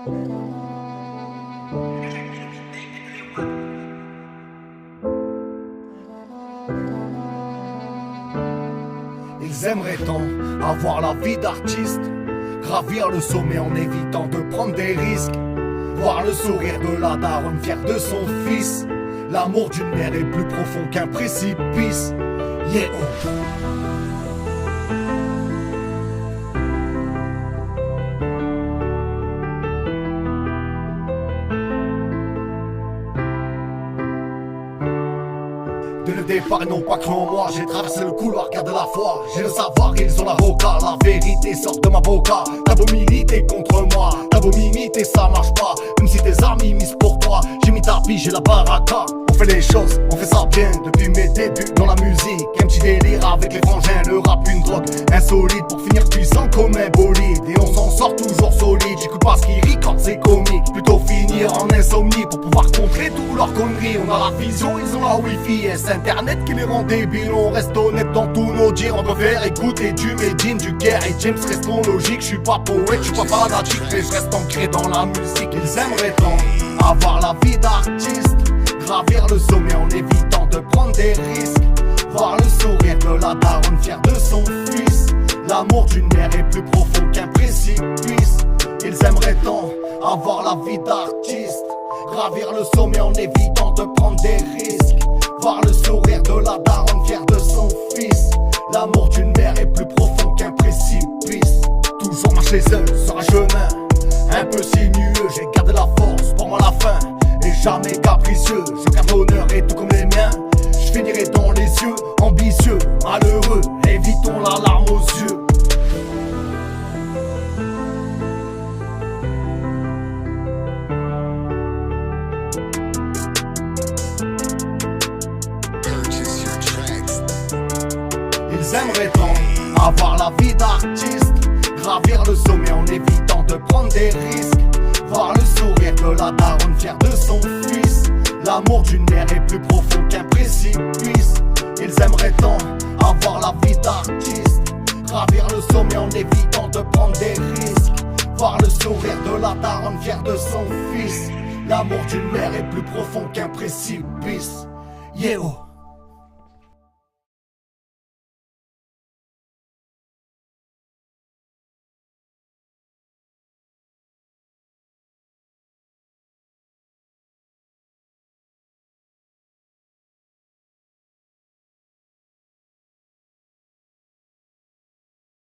Ils aimeraient tant avoir la vie d'artiste, gravir le sommet en évitant de prendre des risques, voir le sourire de la daronne fière de son fils. L'amour d'une mère est plus profond qu'un précipice. Yeah, oh. Dès le départ, ils n'ont pas cru en moi. J'ai traversé le couloir, garde la foi. J'ai le savoir, ils ont l'avocat. La vérité sort de ma boca. T'as beau militer contre moi, t'as beau m'imiter, ça marche pas. Même si tes amis misent pour toi, j'ai mis ta pige, j'ai la baraka. On fait les choses, on fait ça bien. Depuis mes débuts dans la musique, un petit délire avec les frangins. Le rap, une drogue insolite pour finir puissant comme un bolide. Et on s'en sort toujours solide. J'écoute pas ce qui ricorde, c'est comique. Plutôt finir en insomnie pour pouvoir contrer tous leurs conneries. On a la vision, ils ont la wifi. Et c'est internet qui les rend débiles. On reste honnête dans tous nos dires. On préfère écouter du Medine, du Guerre et James. Restons logiques, je suis pas poète, je suis pas fanatique, mais je reste ancré dans la musique. Ils aimeraient tant avoir la vie d'artiste, gravir le sommet en évitant de prendre des risques, voir le sourire de la daronne fière de son fils. L'amour d'une mère est plus profond qu'un précipice. Ils aimeraient tant avoir la vie d'artiste, gravir le sommet en évitant de prendre des risques, voir le sourire de la daronne fière de son fils. L'amour d'une mère est plus profond qu'un précipice. Toujours marcher seul sur un chemin un peu sinueux. J'ai gardé la force pour moi la fin et jamais capricieux. Je garde l'honneur et tout comme les miens, je finirai dans les cieux. Ambitieux, malheureux, évitons la larme aux yeux. Ils aimeraient tant avoir la vie d'artiste, gravir le sommet en évitant de prendre des risques, voir le sourire de la daronne fière de son fils. L'amour d'une mère est plus profond qu'un précipice. Ils aimeraient tant avoir la vie d'artiste, gravir le sommet en évitant de prendre des risques, voir le sourire de la daronne fière de son fils. L'amour d'une mère est plus profond qu'un précipice. Yeah, oh.